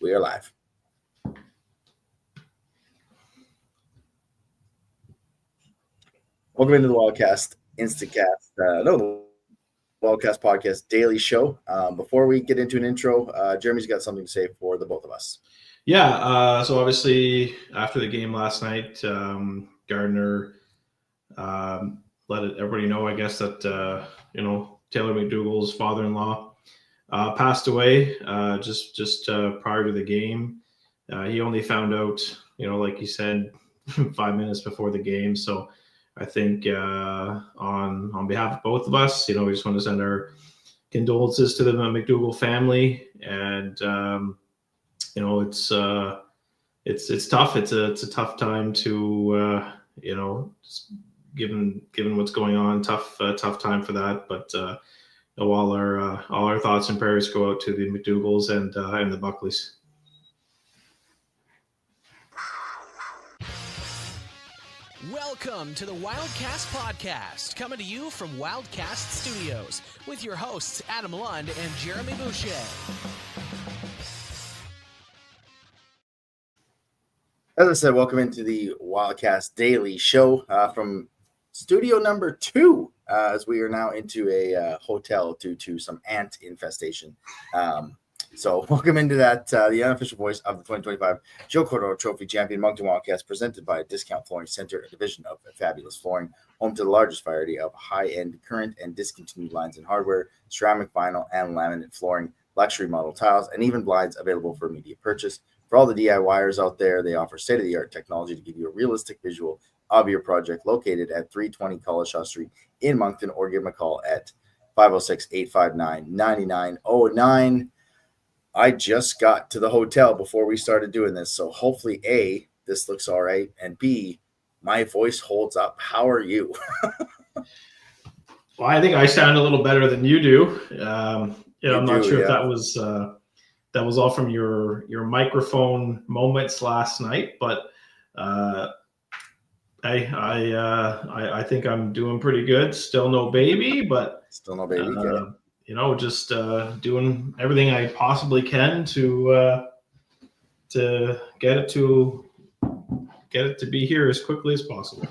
We are live. Welcome into the Wildcast Instacast. The Wildcast Podcast Daily Show. Before we get into an intro, Jeremy's got something to say for the both of us. Yeah, so obviously after the game last night, Gardner let everybody know, I guess, that Taylor McDougall's father-in-law passed away just prior to the game. He only found out, like you said, 5 minutes before the game. So I think on behalf of both of us, we just want to send our condolences to the McDougall family, and it's tough. It's a tough time to given what's going on, tough time for that. But all our thoughts and prayers go out to the McDougalls and the Buckleys. Welcome to the Wildcast Podcast, coming to you from Wildcast Studios with your hosts Adam Lund and Jeremy Boucher. As I said, welcome into the Wildcast Daily Show from studio number 2, as we are now into a hotel due to some ant infestation. So welcome into that, the unofficial voice of the 2025 Joe Cordero Trophy Champion Moncton Wildcast, presented by Discount Flooring Center, a division of Fabulous Flooring, home to the largest variety of high-end current and discontinued lines in hardware, ceramic, vinyl, and laminate flooring, luxury model tiles, and even blinds available for immediate purchase. For all the DIYers out there, they offer state-of-the-art technology to give you a realistic visual of your project, located at 320 Collishaw Street in Moncton, or give them a call at 506-859-9909. I just got to the hotel before we started doing this, so hopefully, A, this looks all right, and B, my voice holds up. How are you? Well, I think I sound a little better than you do. I'm not sure if that was all from your microphone moments last night, but I think I'm doing pretty good. Still no baby, but still no baby. Just doing everything I possibly can to get it to be here as quickly as possible.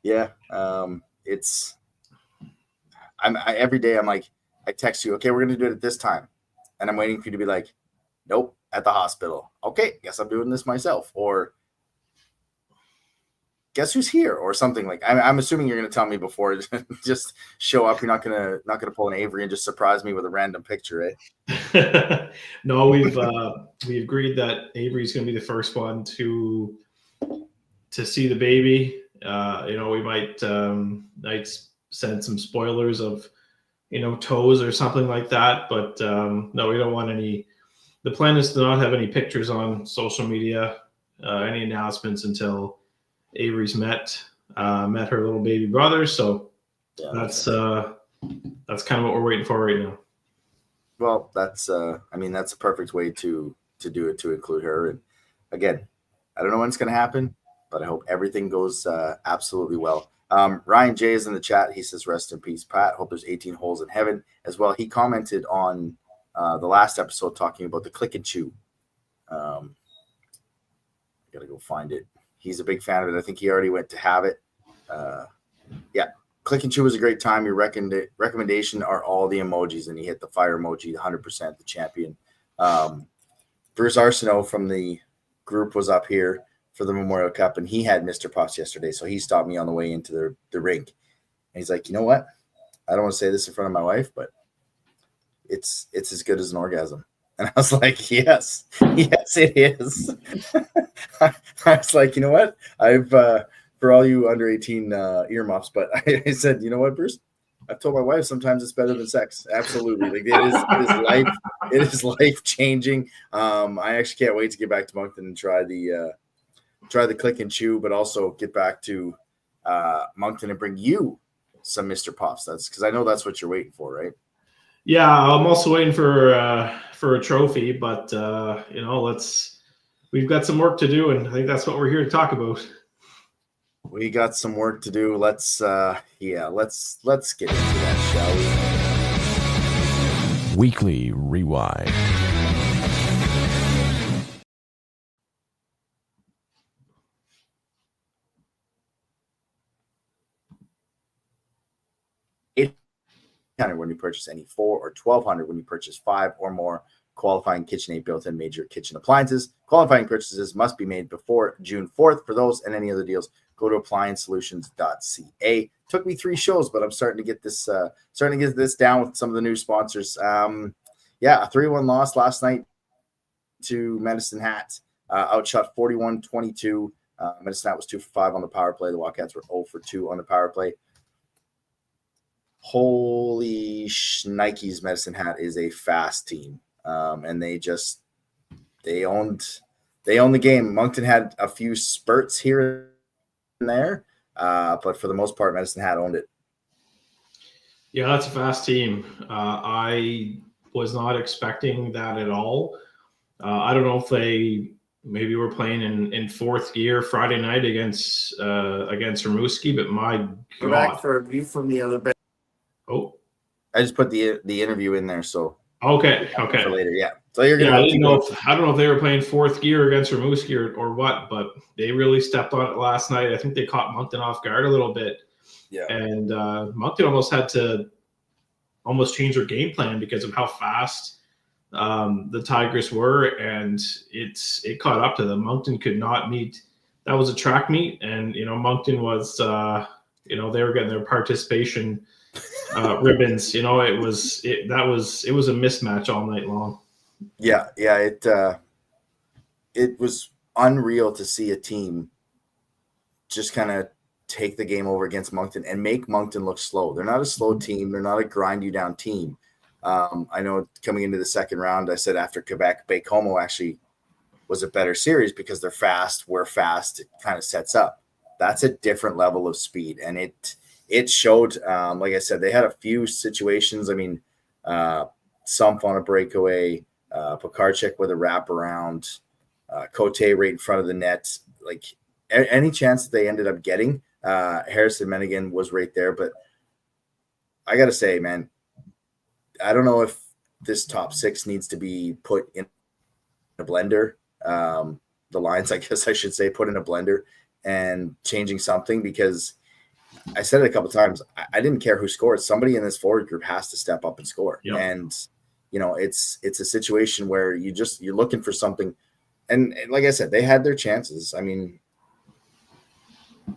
Yeah, every day I'm like, I text you, okay, we're gonna do it at this time, and I'm waiting for you to be like, nope, at the hospital. Okay, guess I'm doing this myself, or guess who's here, or something. Like I'm assuming you're going to tell me before. Just show up. You're not gonna pull an Avery and just surprise me with a random picture, right? No, we agreed that Avery's going to be the first one to see the baby. We might send some spoilers of toes or something like that, but no, we don't want any. The plan is to not have any pictures on social media, any announcements until Avery's met her little baby brother, so yeah, that's kind of what we're waiting for right now. Well, that's that's a perfect way to do it, to include her. And again, I don't know when it's going to happen, but I hope everything goes absolutely well. Ryan J is in the chat. He says, "Rest in peace, Pat. Hope there's 18 holes in heaven." As well, he commented on the last episode talking about the Click and Chew. I gotta go find it. He's a big fan of it. I think he already went to have it. Click and Chew was a great time. Your recommendation are all the emojis, and he hit the fire emoji, 100%, the champion. Bruce Arsenault from the group was up here for the Memorial Cup, and he had Mr. Puffs yesterday, so he stopped me on the way into the rink. And he's like, you know what? I don't want to say this in front of my wife, but it's as good as an orgasm. And I was like, yes, it is. I was like, you know what? I've, for all you under 18 earmuffs, but I said, you know what, Bruce? I've told my wife sometimes it's better than sex. Absolutely. Like it is life changing. I actually can't wait to get back to Moncton and try the Click and Chew, but also get back to Moncton and bring you some Mr. Puffs. That's because I know that's what you're waiting for, right? Yeah, I'm also waiting for a trophy, but we've got some work to do, and I think that's what we're here to talk about. We got some work to do. Let's get into that, shall we? Weekly Rewind. when you purchase any 4 or 1,200 when you purchase 5 or more qualifying KitchenAid built-in major kitchen appliances. Qualifying purchases must be made before June 4th. For those and any other deals, go to appliancesolutions.ca. Took me 3 shows, but I'm starting to get this down with some of the new sponsors. A 3-1 loss last night to Medicine Hat. Outshot 41-22. Medicine Hat was 2 for 5 on the power play. The Wildcats were 0 for 2 on the power play. Holy shnikes, Medicine Hat is a fast team. And they owned the game. Moncton had a few spurts here and there, but for the most part, Medicine Hat owned it. Yeah, that's a fast team. I was not expecting that at all. I don't know if they maybe were playing in fourth gear Friday night against Rimouski, but my We're God. back for a view from the other bed. Oh, I just put the interview in there, so okay. for later. Yeah, so you're gonna. Yeah, I don't know if they were playing fourth gear against Rimouski or what, but they really stepped on it last night. I think they caught Moncton off guard a little bit. Yeah, and Moncton almost had to change their game plan because of how fast the Tigers were, and it caught up to them. Moncton could not meet. That was a track meet, and Moncton was they were getting their participation ribbons. It was a mismatch all night long. Yeah. It was unreal to see a team just kind of take the game over against Moncton and make Moncton look slow. They're not a slow team. They're not a grind you down team. I know coming into the second round, I said after Quebec, Baie-Comeau actually was a better series because they're fast. We're fast. It kind of sets up. That's a different level of speed, and it showed. Like I said, they had a few situations. I mean, Sump on a breakaway, Pekarchik with a wraparound, Cote right in front of the net. Like any chance that they ended up getting, Harrison Menigan was right there. But I got to say, man, I don't know if this top 6 needs to be put in a blender. The lines, I guess I should say, put in a blender and changing something, because I said it a couple of times. I didn't care who scored. Somebody in this forward group has to step up and score. Yep. And, it's a situation where you're looking for something. And like I said, they had their chances. I mean,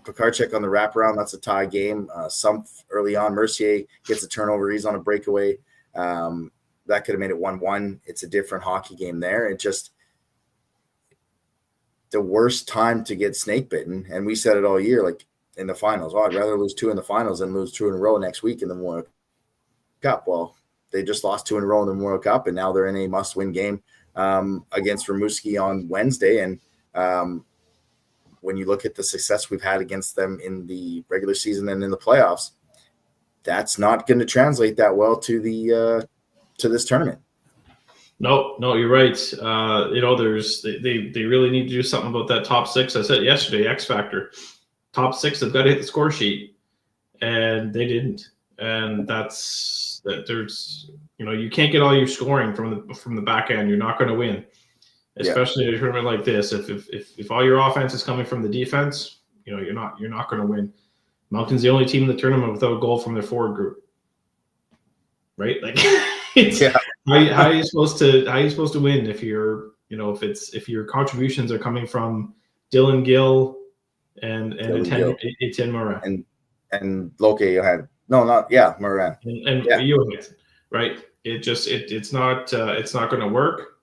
Pekarchik on the wraparound, that's a tie game. Some early on, Mercier gets a turnover. He's on a breakaway. That could have made it 1-1. It's a different hockey game there. It just the worst time to get snake bitten. And we said it all year, like in the finals. I'd rather lose 2 in the finals than lose 2 in a row next week in the World Cup. Well, they just lost 2 in a row in the World Cup, and now they're in a must-win game against Rimouski on Wednesday. And when you look at the success we've had against them in the regular season and in the playoffs, that's not going to translate that well to the to this tournament. No, you're right. They really need to do something about that top 6. I said yesterday, X factor. Top 6 have got to hit the score sheet, and they didn't. And there's you can't get all your scoring from the back end. You're not going to win, especially in a tournament like this. If all your offense is coming from the defense, you're not going to win. Moncton's the only team in the tournament without a goal from their forward group, right? Like, how are you supposed to win if if your contributions are coming from Dylan Gill and Etienne Morin and Loke had Morin and Johansson, right? It's not going to work.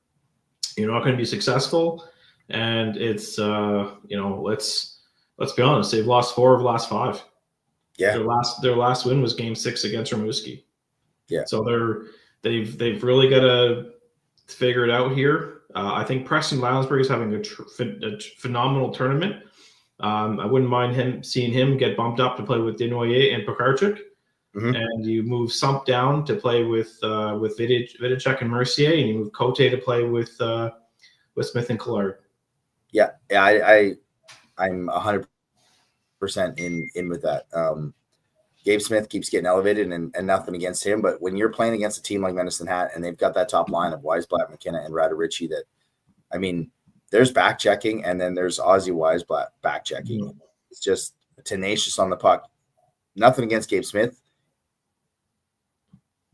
You're not going to be successful, and it's let's be honest. They've lost 4 of the last 5. Yeah, their last win was Game 6 against Rimouski. Yeah, so they've really got to figure it out here. I think Preston Lounsbury is having a phenomenal tournament. I wouldn't mind seeing him get bumped up to play with Desnoyers and Pekarchik. Mm-hmm. And you move Sump down to play with Vidicek and Mercier, and you move Cote to play with Smith and Collard. Yeah, I'm 100% in with that. Gabe Smith keeps getting elevated, and nothing against him, but when you're playing against a team like Medicine Hat and they've got that top line of Weisblatt, McKenna, and Radarici, that, I mean, there's back checking, and then there's Ozzy Weisblatt back checking. Mm-hmm. It's just tenacious on the puck. Nothing against Gabe Smith.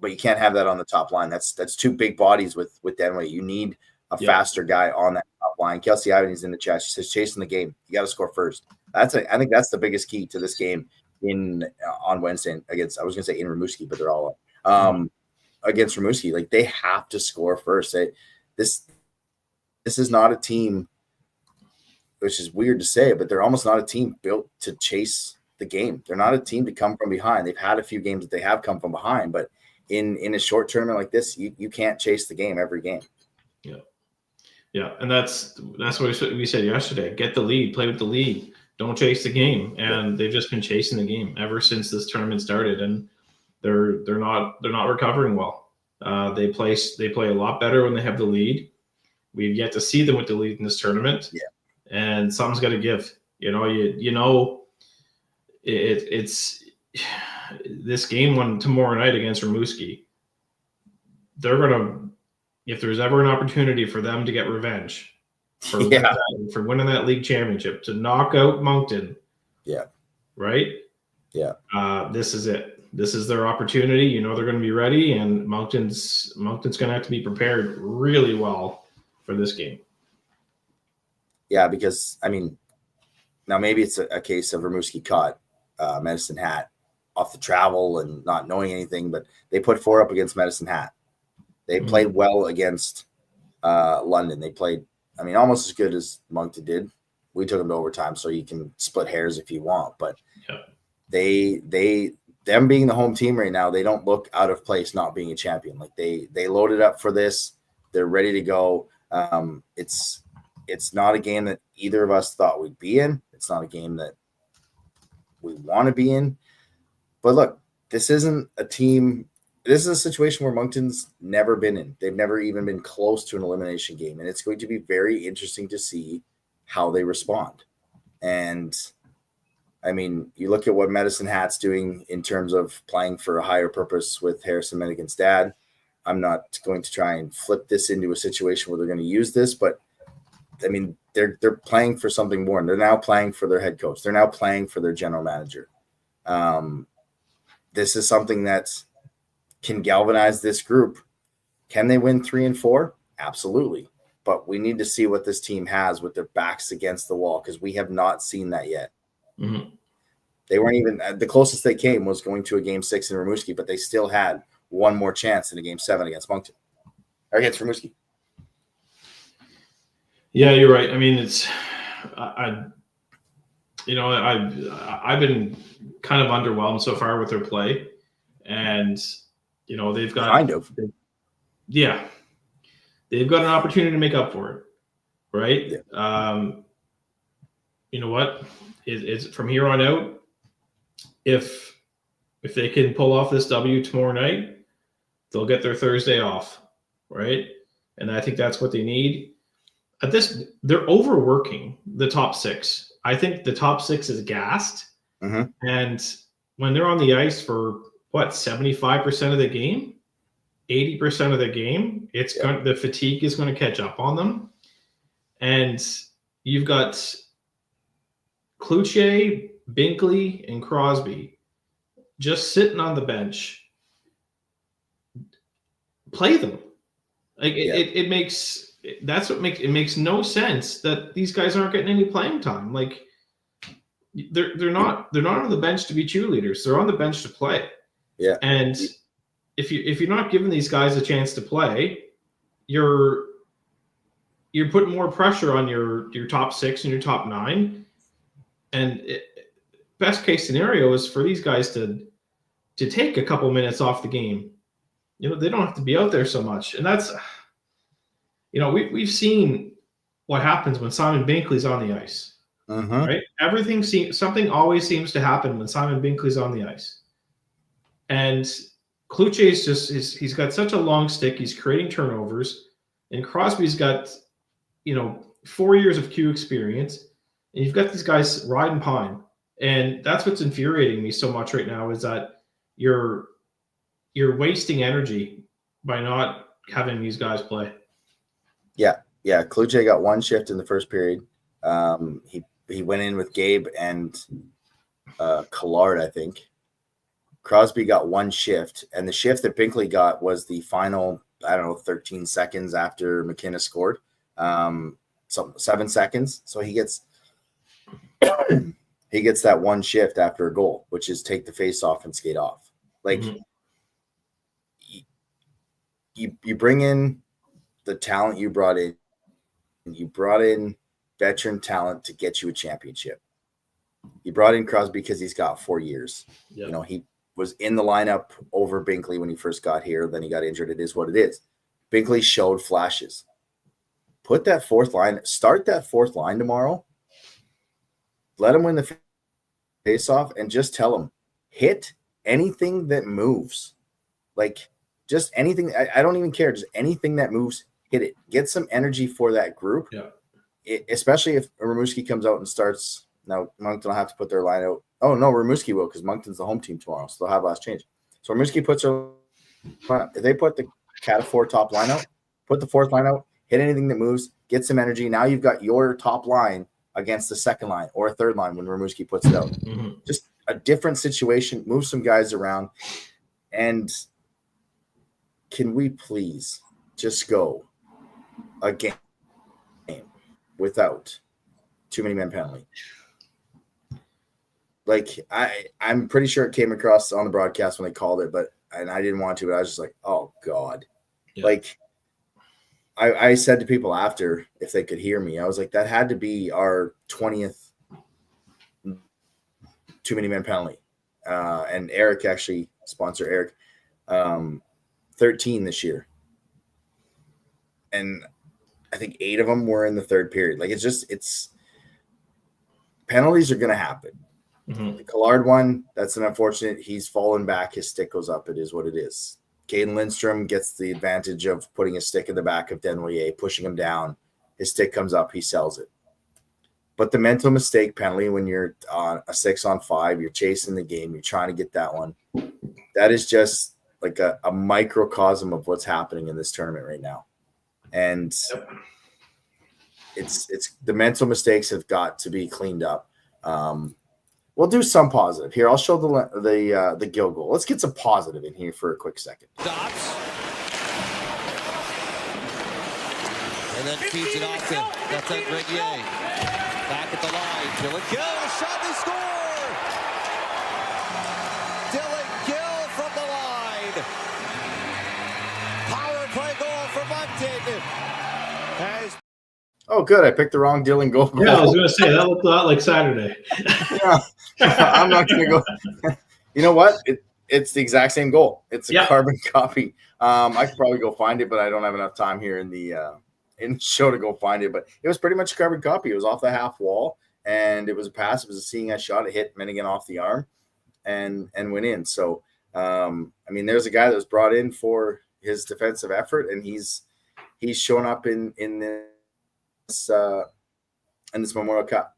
but you can't have that on the top line. That's two big bodies with Denway. You need a faster guy on that top line. Kelsey Ivan's in the chat. She says, chasing the game. You got to score first. I think that's the biggest key to this game on Wednesday against, I was going to say in Rimouski, but they're all against Rimouski. Like, they have to score first. This is not a team, which is weird to say, but they're almost not a team built to chase the game. They're not a team to come from behind. They've had a few games that they have come from behind, but in a short tournament like this, you can't chase the game every game. Yeah, and that's what we said yesterday. Get the lead, play with the lead. Don't chase the game. And they've just been chasing the game ever since this tournament started, and they're not recovering well. They play a lot better when they have the lead. We've yet to see them with the lead in this tournament. Yeah. And something's got to give. It's this game tomorrow night against Rimouski. They're gonna, if there's ever an opportunity for them to get revenge for winning that league championship, to knock out Moncton. Yeah. Right. Yeah. This is it. This is their opportunity. They're going to be ready, and Moncton's going to have to be prepared really well for this game. Yeah, because now maybe it's a case of Rimouski caught Medicine Hat off the travel and not knowing anything, but they put 4 up against Medicine Hat. They played well against London. They played, almost as good as Moncton did. We took them to overtime, so you can split hairs if you want. But them being the home team right now, they don't look out of place not being a champion. Like, they loaded up for this. They're ready to go. It's not a game that either of us thought we'd be in. It's not a game that we want to be in. But look, this isn't a team. This is a situation where Moncton's never been in. They've never even been close to an elimination game. And it's going to be very interesting to see how they respond. And, you look at what Medicine Hat's doing in terms of playing for a higher purpose with Harrison Minigan's dad. I'm not going to try and flip this into a situation where they're going to use this, but they're playing for something more. And they're now playing for their head coach. They're now playing for their general manager. This is something that can galvanize this group. Can they win 3 and 4? Absolutely. But we need to see what this team has with their backs against the wall, because we have not seen that yet. Mm-hmm. They weren't even – the closest they came was going to a Game 6 in Rimouski, but they still had one more chance in a Game 7 against Moncton or against Rimouski. Yeah, you're right. It's I've been kind of underwhelmed so far with their play, and they've got they've got an opportunity to make up for it, right? Yeah. You know what? It's from here on out. If they can pull off this W tomorrow night, they'll get their Thursday off, right? And I think that's what they need. At this, they're overworking the top 6. I think the top 6 is gassed. Mm-hmm. And when they're on the ice for 75% of the game, 80% of the game, the fatigue is going to catch up on them. And you've got Cloutier, Binkley, and Crosby just sitting on the bench. Play them. It makes no sense that these guys aren't getting any playing time. Like, they're not on the bench to be cheerleaders. They're on the bench to play. Yeah. And if you're not giving these guys a chance to play, you're putting more pressure on your top 6 and your top 9. And best case scenario is for these guys to take a couple minutes off the game. They don't have to be out there so much. And that's, we've seen what happens when Simon Binkley's on the ice. Uh-huh. Right? Something always seems to happen when Simon Binkley's on the ice. And Cloutier's he's got such a long stick. He's creating turnovers. And Crosby's got, 4 years of Q experience. And you've got these guys riding pine. And that's what's infuriating me so much right now, is that you're wasting energy by not having these guys play. Yeah. Cloutier got 1 shift in the first period. He went in with Gabe and Collard, I think. Crosby got one shift, and the shift that Binkley got was the final, 13 seconds after McKinnon scored. 7 seconds. So he gets that one shift after a goal, which is take the face off and skate off. Like you bring in the talent you brought in. You brought in veteran talent to get you a championship. You brought in Crosby because he's got 4 years. Yep. He was in the lineup over Binkley when he first got here. Then he got injured. It is what it is. Binkley showed flashes. Start that fourth line tomorrow. Let him win the face-off and just tell him, hit anything that moves. Like, just anything. I don't even care. Just anything that moves, hit it. Get some energy for that group. Yeah. Especially if Rimouski comes out and starts. Now, Moncton will have to put their line out. Oh, no, Rimouski will, because Moncton's the home team tomorrow, so they'll have last change. So Rimouski puts their line out. If they put the Cat of 4 top line out, put the fourth line out, hit anything that moves, get some energy. Now you've got your top line against the second line or a third line when Rimouski puts it out. Just a different situation. Move some guys around. And can we please just go a game without too many men penalty? Like, I'm pretty sure it came across on the broadcast when they called it, and I didn't want to, but I was just like, oh God. Yeah. Like, I said to people after, if they could hear me, I was like, that had to be our 20th too many men penalty. And Eric, actually, sponsor Eric, 13 this year. And I think 8 of them were in the third period. Like, it's penalties are going to happen. The Collard one, that's an unfortunate. He's fallen back. His stick goes up. It is what it is. Caden Lindstrom gets the advantage of putting his stick in the back of Denouillet, pushing him down. His stick comes up. He sells it. But the mental mistake penalty, when you're on a 6-on-5, you're chasing the game, you're trying to get that one. That is just like a microcosm of what's happening in this tournament right now. And it's the mental mistakes have got to be cleaned up. We'll do some positive here. I'll show the Gill goal. Let's get some positive in here for a quick second. Stops. And then feeds it off to that's at Grenier. Back at the line. Dylan Gill, a shot, they score! Dylan Gill from the line. Power play goal for Moncton. Oh, good. I picked the wrong Dylan goal. Yeah, I was going to say, that looked a lot like Saturday. Yeah. I'm not going to go. You know what? It's the exact same goal. It's a carbon copy. I could probably go find it, but I don't have enough time here in the show to go find it. But it was pretty much a carbon copy. It was off the half wall, and it was a pass. It was a seeing eye shot. It hit Menigan off the arm and went in. So, I mean, there's a guy that was brought in for his defensive effort, and he's shown up in this Memorial Cup.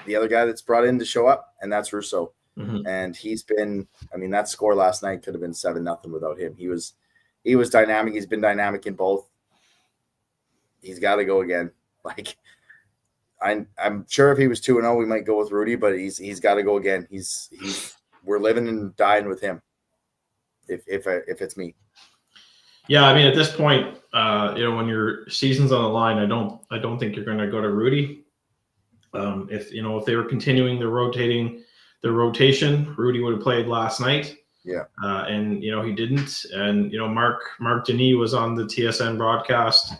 The other guy that's brought in to show up, and that's Rousseau. And he's been, I mean, that score last night could have been 7-0 without him. He was dynamic. He's been dynamic in both. He's got to go again. Like, I'm sure if he was 2-0, we might go with Rudy, but he's got to go again. We're living and dying with him. If it's me. Yeah, I mean, at this point, when your season's on the line, I don't think you're going to go to Rudy. If they were continuing the rotation, Rudy would have played last night. Yeah. And he didn't. And Mark Denis was on the TSN broadcast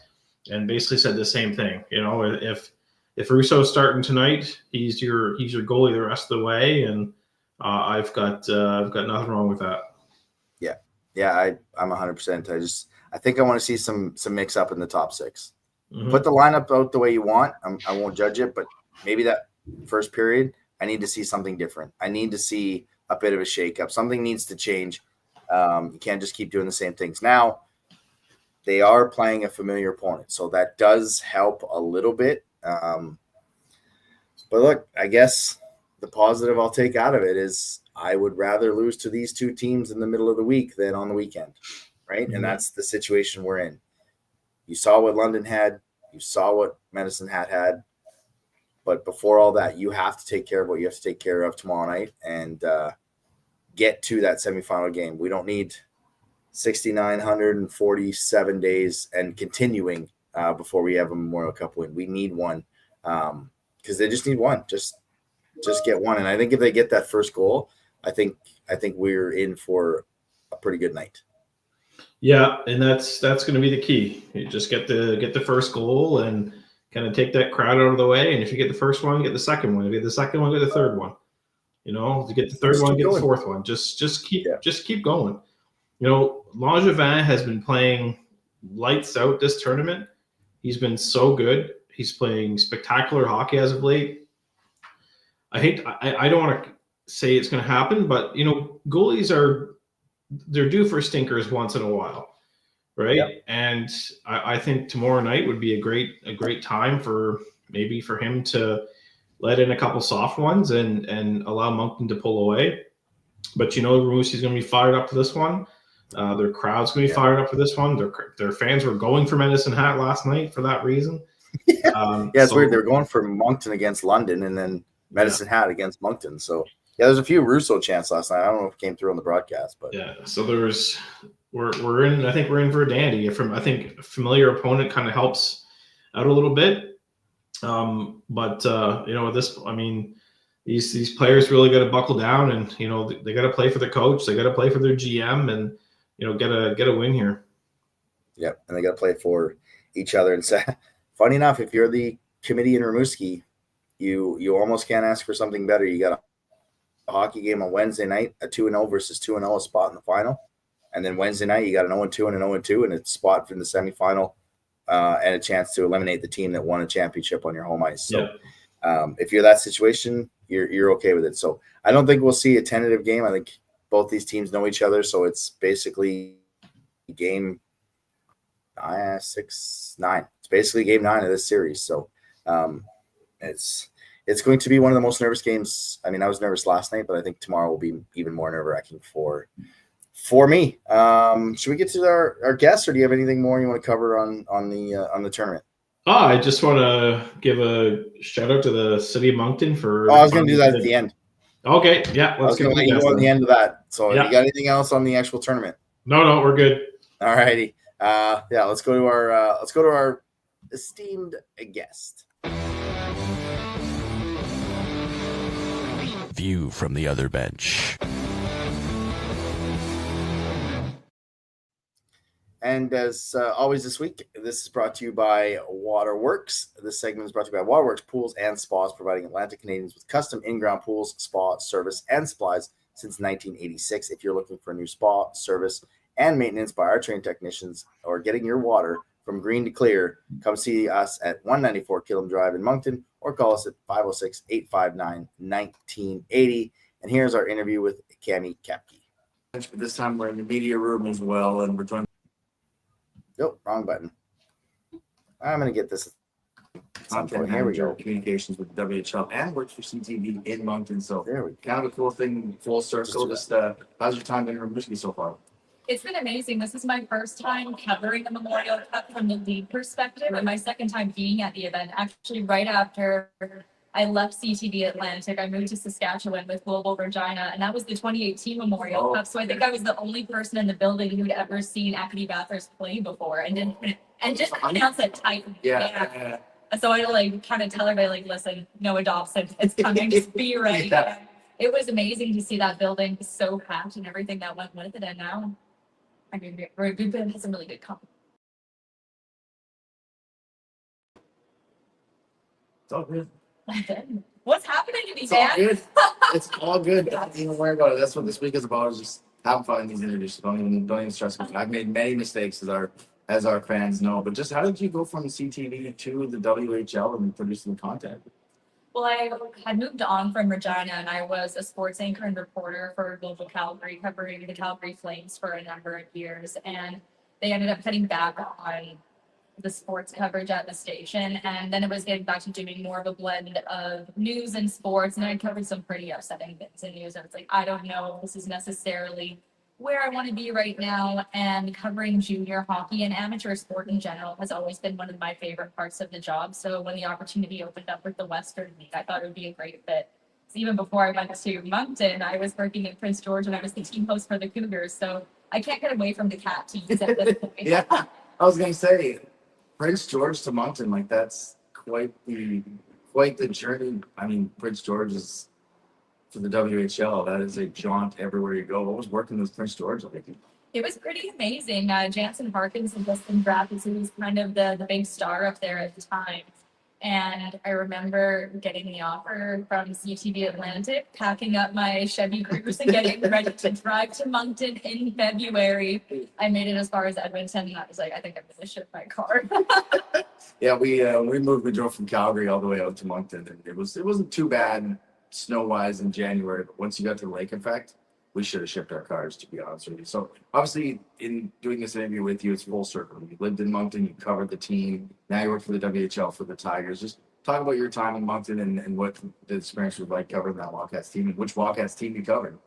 and basically said the same thing. If Rousseau's starting tonight, he's your goalie the rest of the way, and I've got nothing wrong with that. Yeah, I'm 100%. I think I want to see some mix up in the top 6. Put the lineup out the way you want. I won't judge it, but maybe that first period, I need to see something different. I need to see a bit of a shakeup. Something needs to change. You can't just keep doing the same things. Now, they are playing a familiar opponent, so that does help a little bit. But look, I guess the positive I'll take out of it is I would rather lose to these two teams in the middle of the week than on the weekend, right? And that's the situation we're in. You saw what London had. You saw what Medicine Hat had. But before all that, you have to take care of what you have to take care of tomorrow night and get to that semifinal game. We don't need 6,947 days and continuing before we have a Memorial Cup win. We need one because they just need one. Just get one. And I think if they get that first goal, I think we're in for a pretty good night. Yeah, and that's going to be the key. You just get the first goal and kind of take that crowd out of the way. And if you get the first one, get the second one. If you get the second one, get the third one. You know, to get the third one, get the fourth one. Just keep going. You know, Langevin has been playing lights out this tournament. He's been so good. He's playing spectacular hockey as of late. I don't want to say it's going to happen, but you know, goalies they're due for stinkers once in a while, right? Yep. And I think tomorrow night would be a great time for him to let in a couple soft ones and allow Moncton to pull away. But you know, Rimouski's going to be fired up for this one. Their crowd's going to be fired up for this one. Their fans were going for Medicine Hat last night for that reason. It's weird. They're going for Moncton against London and then Medicine Hat against Moncton. So there's a few Russo chants last night. I don't know if it came through on the broadcast, but so we're in. I think we're in for a dandy. I think a familiar opponent kind of helps out a little bit. But you know, these players really got to buckle down, and you know, they got to play for the coach. They got to play for their GM, and you know, get a win here. Yep, and they got to play for each other. And so, funny enough, if you're the committee in Rimouski, you almost can't ask for something better. You got a hockey game on Wednesday night, a 2-0 versus 2-0, a spot in the final, and then Wednesday night you got an 0-2 and an 0-2, and a spot in the semifinal, and a chance to eliminate the team that won a championship on your home ice. So, if you're that situation, you're okay with it. So I don't think we'll see a tentative game. I think both these teams know each other, so it's basically game 9. It's basically game 9 of this series. So it's going to be one of the most nervous games. I mean, I was nervous last night, but I think tomorrow will be even more nerve-wracking for me. Should we get to our guests, or do you have anything more you want to cover on the tournament? I just want to give a shout out to the city of Moncton for. I was going to do that at the end. Okay, yeah. I was going to let you go on the end of that. So, you got anything else on the actual tournament? No, we're good. All righty. Let's go to our esteemed guest. View from the other bench. And as always this week, this is brought to you by Waterworks. This segment is brought to you by Waterworks Pools and Spas, providing Atlantic Canadians with custom in-ground pools, spa service, and supplies since 1986. If you're looking for a new spa service and maintenance by our trained technicians, or getting your water from green to clear, come see us at 194 Killam Drive in Moncton, or call us at 506-859-1980. And here's our interview with Cami Kapke. This time we're in the media room as well, and we're joined. Nope, wrong button. I'm going to get this. Content Here we go. Communications with WHL and works for CTV in Moncton. So there we go. Kind of a cool thing, full circle. Just how's your time in Rimouski so far? It's been amazing. This is my first time covering the Memorial Cup from the league perspective, and my second time being at the event. Actually, right after I left CTV Atlantic, I moved to Saskatchewan with Global Regina, and that was the 2018 Memorial Cup. So I think I was the only person in the building who'd ever seen Acadie Bathurst play before, and didn't pronounce it Titan. Yeah. So I kind of tell everybody, listen, Noah Dobson, it's coming, just be ready. Yeah. It was amazing to see that building so packed and everything that went with it, and now we've had some really good company. It's all good. What's happening to me, It's all Dan? good. It's all good. Don't even worry about it. That's what this week is about. Is just have fun in these interviews. Don't even stress about it. I've made many mistakes as our fans know. But just how did you go from CTV to the WHL and producing content? Well, I had moved on from Regina, and I was a sports anchor and reporter for Global Calgary, covering the Calgary Flames for a number of years. And they ended up cutting back on the sports coverage at the station. And then it was getting back to doing more of a blend of news and sports. And I covered some pretty upsetting things in news. And it's like, I don't know if this is necessarily where I want to be right now. And covering junior hockey and amateur sport in general has always been one of my favorite parts of the job. So when the opportunity opened up with the Western League, I thought it would be a great fit. even before I went to Moncton, I was working in Prince George and I was the team host for the Cougars. So I can't get away from the cat teams at this point. Yeah, I was gonna say Prince George to Moncton, like that's quite the journey. I mean, Prince George is for the WHL. That is a jaunt everywhere you go. What was working with Prince George like? It was pretty amazing. Jansen Harkins had just been drafted, so he was kind of the big star up there at the time. And I remember getting the offer from CTV Atlantic, packing up my Chevy Cruze and getting ready to drive to Moncton in February. I made it as far as Edmonton, and I was like, I think I'm going to ship my car. Yeah, we drove from Calgary all the way out to Moncton, and it wasn't too bad snow wise in January, but once you got to the lake effect, we should have shipped our cars, to be honest with you. So obviously, in doing this interview with you, it's full circle. You lived in Moncton, you covered the team. Now you work for the WHL for the Tigers. Just talk about your time in Moncton and what the experience was like covering that Wildcats team and which Wildcats team you covered.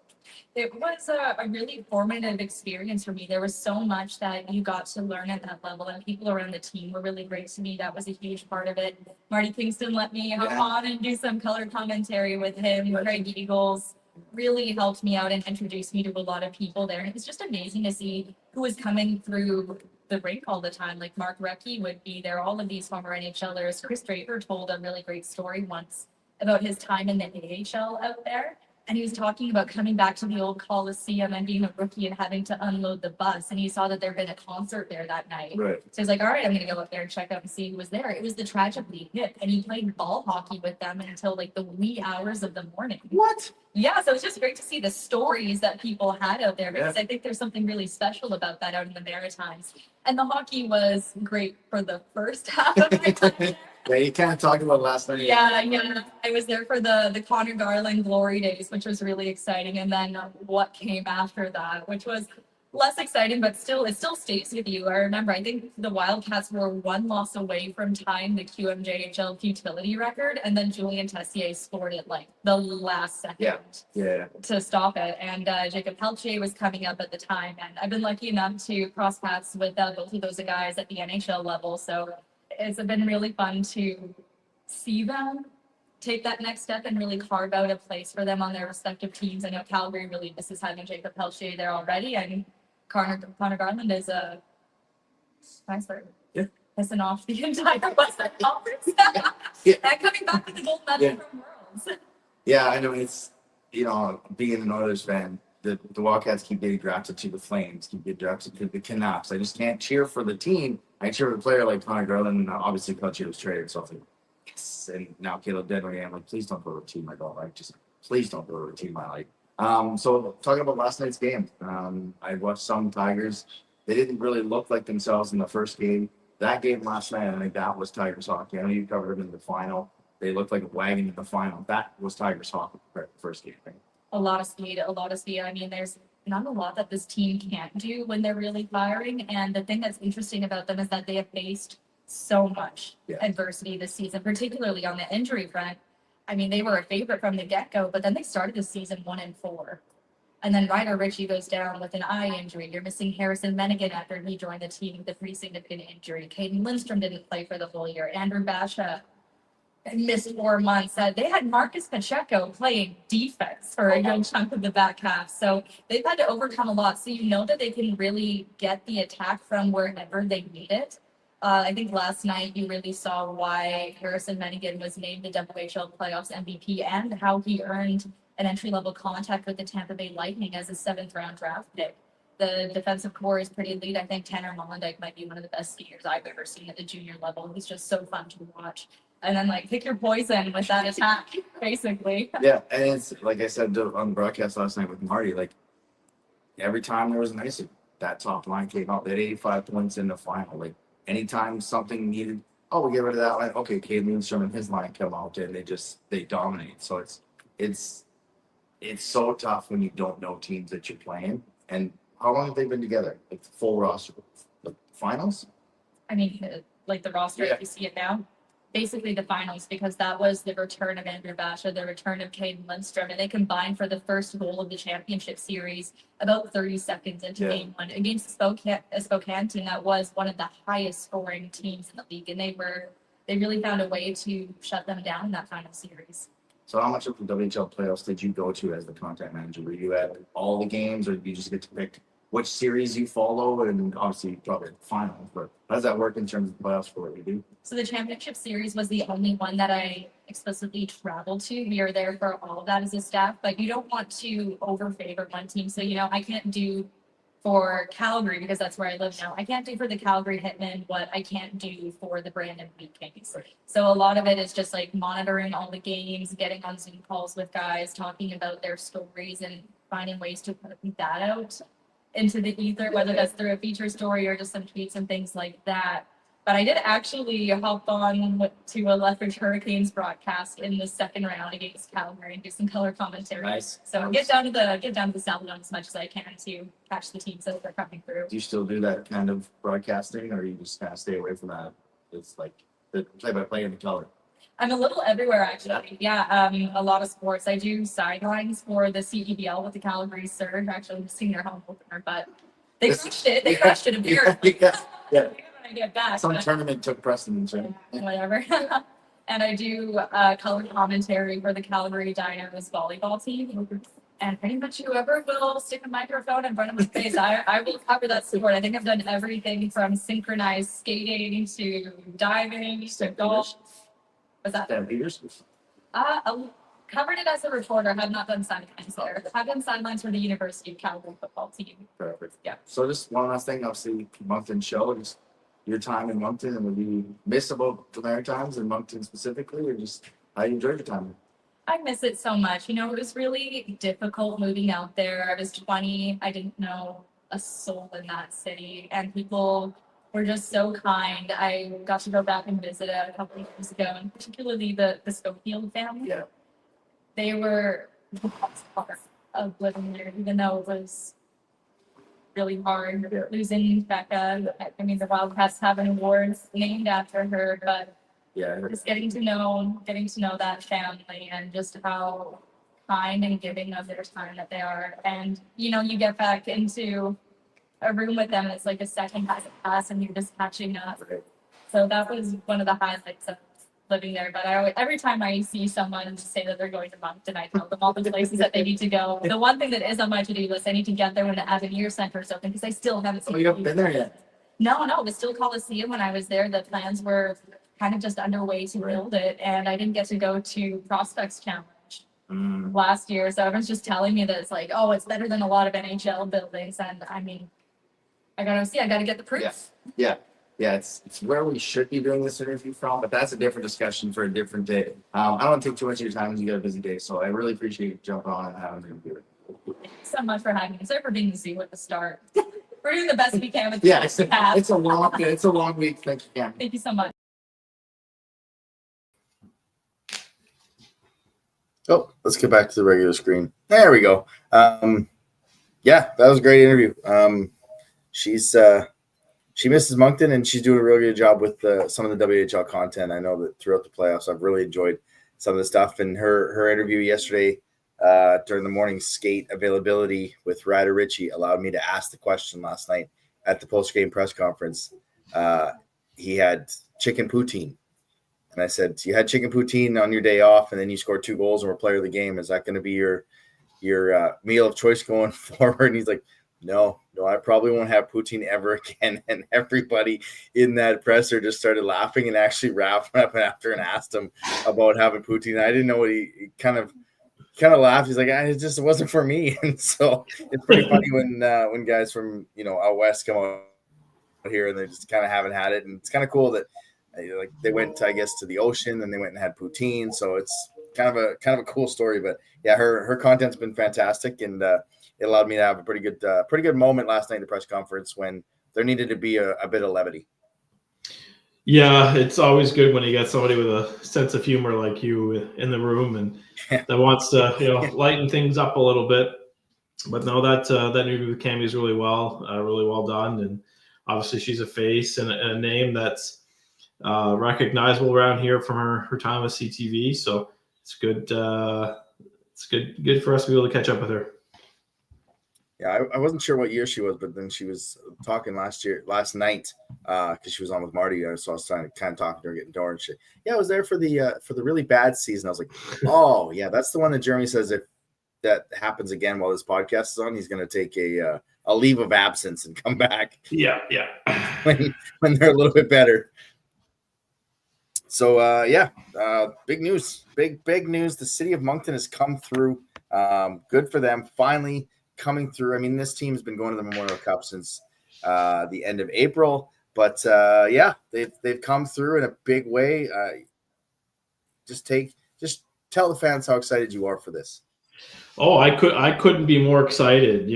It was a really formative experience for me. There was so much that you got to learn at that level, and people around the team were really great to me. That was a huge part of it. Marty Kingston let me hop on and do some color commentary with him. Craig Eagles really helped me out and introduced me to a lot of people there. And it was just amazing to see who was coming through the rink all the time. Like Mark Recchi would be there, all of these former NHLers. Chris Draper told a really great story once about his time in the AHL out there. And he was talking about coming back to the old Coliseum and being a rookie and having to unload the bus. And he saw that there'd been a concert there that night. Right. So he's like, all right, I'm going to go up there and check out and see who was there. It was the Tragically Hip. And he played ball hockey with them until like the wee hours of the morning. What? Yeah, so it's just great to see the stories that people had out there because I think there's something really special about that out in the Maritimes. And the hockey was great for the first half of my time there. Yeah, you kind of talked about last night. Yeah. I was there for the Connor Garland glory days, which was really exciting. And then what came after that, which was less exciting, but it still stays with you. I remember, I think the Wildcats were one loss away from tying the QMJHL futility record. And then Julian Tessier scored it like the last second to stop it. And Jacob Peltier was coming up at the time. And I've been lucky enough to cross paths with both of those guys at the NHL level. So it's been really fun to see them take that next step and really carve out a place for them on their respective teams. I know Calgary really misses having Jacob Peltier there already, and Connor Garland is a nice word. Yeah. Pissing off the entire Western Conference. And coming back with the gold medal from Worlds. Yeah, I know it's, being an Oilers fan, the Wildcats keep getting drafted to the Flames, keep getting drafted to the Canucks. I just can't cheer for the team. I cheer for a player like Connor Garland, and obviously Peltier was traded, so I was like, yes. And now Caleb Dennery, I'm like, please don't go to a team I don't like. Just please don't go to a team I like. So talking about last night's game, I watched some Tigers. They didn't really look like themselves in the first game. That game last night, I think that was Tigers hockey. I know you covered them in the final. They looked like a wagon in the final. That was Tigers hockey first game. Right? A lot of speed. I mean, there's not a lot that this team can't do when they're really firing. And the thing that's interesting about them is that they have faced so much adversity this season, particularly on the injury front. I mean, they were a favorite from the get-go, but then they started the season 1-4. And then Ryder Ritchie goes down with an eye injury. You're missing Harrison Menigan after he joined the team with a pretty significant injury. Caden Lindstrom didn't play for the whole year. Andrew Basha missed 4 months. They had Marcus Pacheco playing defense for a good chunk of the back half. So they've had to overcome a lot. So you know that they can really get the attack from wherever they need it. I think last night you really saw why Harrison Menigan was named the WHL Playoffs MVP and how he earned an entry-level contact with the Tampa Bay Lightning as a 7th-round draft pick. The defensive core is pretty elite. I think Tanner Mollendijk might be one of the best skiers I've ever seen at the junior level. He's just so fun to watch. And then, pick your poison with that attack, basically. Yeah, and it's like I said on the broadcast last night with Marty, every time there was an icing, that top line came out. They had 85 points in the final. Anytime something needed, we get rid of that line. Okay, Cade Lindstrom and his line come out and they dominate. So it's so tough when you don't know teams that you're playing. And how long have they been together? The full roster, finals? I mean, the roster, if you see it now. Basically the finals, because that was the return of Andrew Basha, the return of Caden Lindstrom, and they combined for the first goal of the championship series about 30 seconds into game one against a Spokane team that was one of the highest scoring teams in the league, and they really found a way to shut them down in that final series. So how much of the WHL playoffs did you go to as the content manager? Were you at all the games, or did you just get to pick which series you follow? And obviously probably the finals, but how does that work in terms of the playoffs for what you do? So the championship series was the only one that I explicitly traveled to. We are there for all of that as a staff, but you don't want to overfavor one team. So, I can't do for Calgary, because that's where I live now. I can't do for the Calgary Hitmen what I can't do for the Brandon Wheat Kings. So a lot of it is just like monitoring all the games, getting on Zoom calls with guys, talking about their stories and finding ways to put that out into the ether, whether that's through a feature story or just some tweets and things like that. But I did actually hop on to a Lethbridge Hurricanes broadcast in the second round against Calgary and do some color commentary. Nice. So get down to the South Zone as much as I can to catch the teams as they're coming through. Do you still do that kind of broadcasting, or you just kind of stay away from that? It's like the play-by-play in the color. I'm a little everywhere, actually. Yeah, a lot of sports. I do sidelines for the CEBL with the Calgary Surge. Actually, I'm seeing their home opener, but they crushed it. They crushed it apparently. Yeah. When I get back. Some but- tournament took precedence, right? Whatever. And I do color commentary for the Calgary Dynamos volleyball team. And pretty much whoever will stick a microphone in front of my face, I will cover that sport. I think I've done everything from synchronized skating to diving to golf. What's that? Damn, Peters. Covered it as a reporter. Have not done sidelines there. I've done sidelines for the University of Calgary football team. Perfect. Yeah. So just one last thing, obviously, Moncton show, just your time in Moncton, and would you miss about the Maritimes and Moncton specifically, or just how you enjoyed your time? I miss it so much. It was really difficult moving out there. I was 20. I didn't know a soul in that city, and people were just so kind. I got to go back and visit it a couple of years ago, and particularly the Schofield family. Yeah. They were the best part of living there, even though it was really hard losing Becca. I mean, the Wildcast have an award named after her, but Yeah. just getting to know that family and just how kind and giving of their time that they are. And, you get back into a room with them and it's like a second class and you're just catching up. Right. So that was one of the highlights of living there. But every time I see someone say that they're going to Moncton, I tell them all the places that they need to go. The one thing that is on my to-do list, I need to get there when the Avenir Center is open because I still haven't seen Oh, you haven't been there yet? No, the Still Coliseum, when I was there, the plans were kind of just underway to build it, and I didn't get to go to Prospects Challenge last year. So everyone's just telling me that it's like, oh, it's better than a lot of NHL buildings, and I mean, I gotta get the proof. Yeah. It's where we should be doing this interview from, but that's a different discussion for a different day. I don't want to take too much of your time as you got a busy day, so I really appreciate you jumping on and having me here. Thank you so much for having me. Sorry for being the zoo at the start. We're doing the best we can with Yeah, the path. it's a long week. Thank you, Cam. Thank you so much. Oh, let's get back to the regular screen. There we go. Yeah, that was a great interview. She misses Moncton, and she's doing a really good job with some of the WHL content. I know that throughout the playoffs, I've really enjoyed some of the stuff. And her interview yesterday during the morning skate availability with Ryder Ritchie allowed me to ask the question last night at the post-game press conference. He had chicken poutine. And I said, so you had chicken poutine on your day off, and then you scored 2 goals and were player of the game. Is that going to be your meal of choice going forward? And he's like, no, I probably won't have poutine ever again. And everybody in that presser just started laughing and actually wrapped up after and asked him about having poutine. I didn't know what he kind of laughed. He's like, it wasn't for me. And so it's pretty funny when guys from out west come out here and they just kind of haven't had it. And it's kind of cool that they went, I guess, to the ocean and they went and had poutine. So it's kind of a cool story. But yeah, her content's been fantastic, and it allowed me to have a pretty good moment last night at the press conference when there needed to be a bit of levity. Yeah, it's always good when you get somebody with a sense of humor like you in the room and that wants to lighten things up a little bit. But no, that interview with Cammie is really well done, and obviously she's a face and a name that's recognizable around here from her time with CTV. So it's good. It's good for us to be able to catch up with her. Yeah, I wasn't sure what year she was, but then she was talking last night, because she was on with Marty, so I was trying to kind of talk to her, getting to her and shit. Yeah, I was there for the really bad season. I was like, oh yeah, that's the one that Jeremy says if that happens again while this podcast is on, he's going to take a leave of absence and come back. Yeah. when they're a little bit better. So big news, big news. The city of Moncton has come through. Good for them, finally coming through. I mean, this team's been going to the Memorial Cup since the end of April, but they've come through in a big way. Just tell the fans how excited you are for this. Oh, I couldn't be more excited,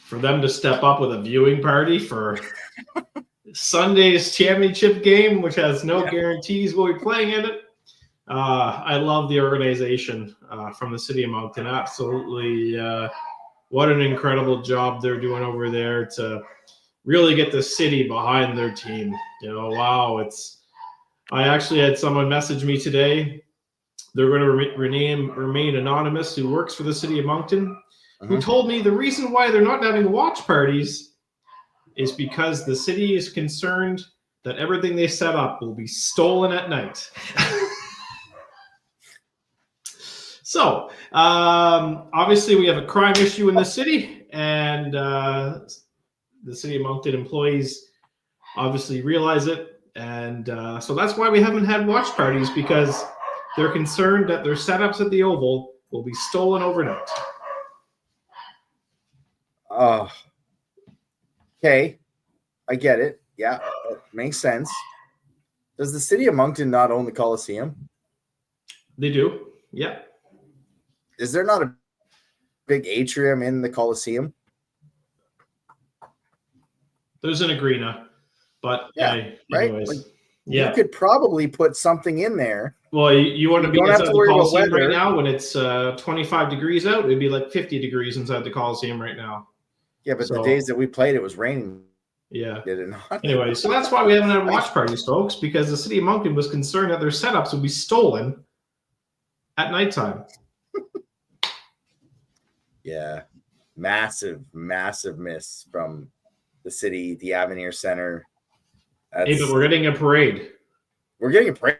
for them to step up with a viewing party for Sunday's championship game, which has no guarantees we'll be playing in it. I love the organization from the city of Moncton. Absolutely. What an incredible job they're doing over there to really get the city behind their team. Wow. I actually had someone message me today. They're going to remain anonymous, who works for the city of Moncton, who told me the reason why they're not having watch parties is because the city is concerned that everything they set up will be stolen at night. So, obviously, we have a crime issue in the city, and the city of Moncton employees obviously realize it. And so that's why we haven't had watch parties, because they're concerned that their setups at the Oval will be stolen overnight. Okay. I get it. Yeah, it makes sense. Does the city of Moncton not own the Coliseum? They do. Yeah. Is there not a big atrium in the Coliseum? There's an arena, but right? anyways, like, you could probably put something in there. Well, you want to be inside the Coliseum right now when it's 25 degrees out? It'd be like 50 degrees inside the Coliseum right now. Yeah, but the days that we played, it was raining. Yeah. Did it not? Anyway, so that's why we haven't had watch parties, folks, because the city of Moncton was concerned that their setups would be stolen at nighttime. Yeah. Massive miss from the city, the Avenir Center. But we're getting a parade. We're getting a parade.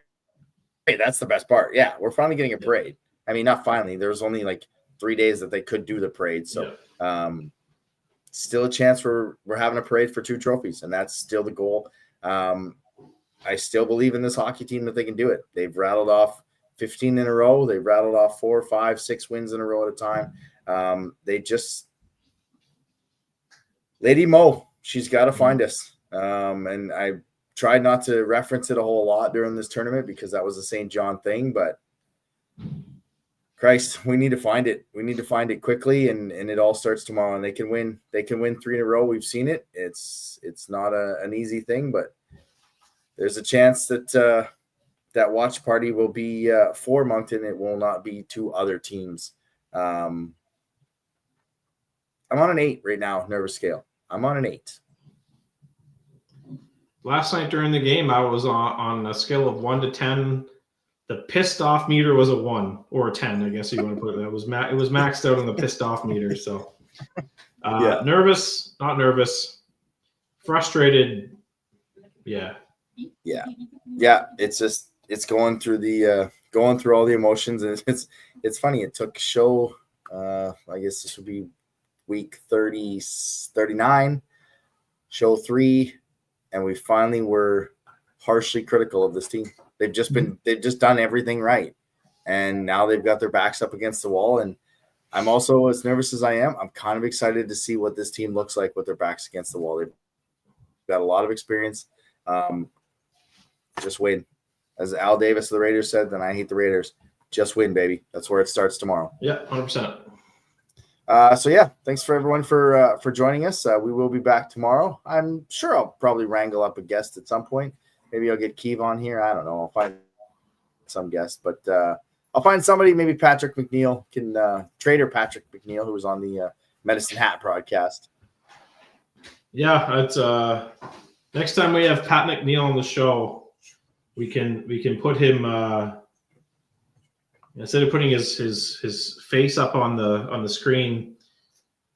That's the best part. Yeah, we're finally getting a parade. I mean, not finally. There was only like 3 days that they could do the parade. So still a chance we're having a parade for 2 trophies, and that's still the goal. I still believe in this hockey team that they can do it. They've rattled off 15 in a row. They've rattled off 4, 5, 6 wins in a row at a time. Lady Mo, she's got to find us. And I tried not to reference it a whole lot during this tournament because that was a St. John thing, but Christ, we need to find it. We need to find it quickly, and it all starts tomorrow, and they can win 3 in a row. We've seen it. It's not an easy thing, but there's a chance that that watch party will be for Moncton. It will not be 2 other teams. I'm on an 8 right now, nervous scale. I'm on an 8. Last night during the game, I was on a scale of 1 to 10. The pissed off meter was a 1 or a 10, I guess you want to put it. It was maxed out on the pissed off meter. So nervous, not nervous, frustrated. Yeah. It's going through all the emotions, and it's funny. It took show. I guess this would be week 39, show 3. And we finally were harshly critical of this team. They've just done everything right. And now they've got their backs up against the wall. And I'm also, as nervous as I am, I'm kind of excited to see what this team looks like with their backs against the wall. They've got a lot of experience. Just win. As Al Davis of the Raiders said, then I hate the Raiders. Just win, baby. That's where it starts tomorrow. Yeah, 100%. Thanks for everyone for joining us. We will be back tomorrow. I'm sure I'll probably wrangle up a guest at some point. Maybe I'll get Keeve on here. I don't know. I'll find some guest, but I'll find somebody. Maybe Patrick McNeil Trader Patrick McNeil, who was on the Medicine Hat broadcast. Yeah, it's next time we have Pat McNeil on the show, we can put him. Instead of putting his face up on the screen,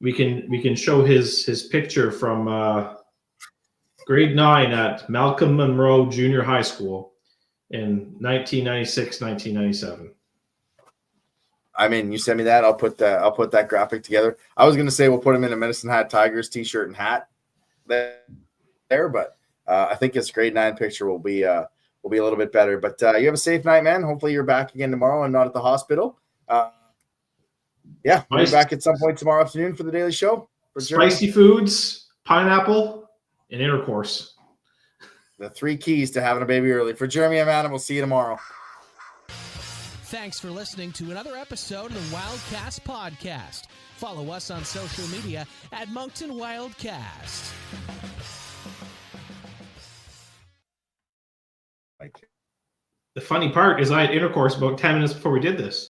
we can show his picture from grade 9 at Malcolm Monroe Junior High School in 1996, 1997. I mean, you send me that, I'll put that graphic together. I was gonna say we'll put him in a Medicine Hat Tigers t-shirt and hat there, but I think his grade 9 picture will be a little bit better. But you have a safe night, man. Hopefully you're back again tomorrow and not at the hospital. Yeah, we'll be back at some point tomorrow afternoon for the Daily Show. Spicy foods, pineapple, and intercourse. The 3 keys to having a baby early. For Jeremy, I'm Adam. We'll see you tomorrow. Thanks for listening to another episode of the Wildcast podcast. Follow us on social media at Moncton Wildcast. The funny part is I had intercourse about 10 minutes before we did this.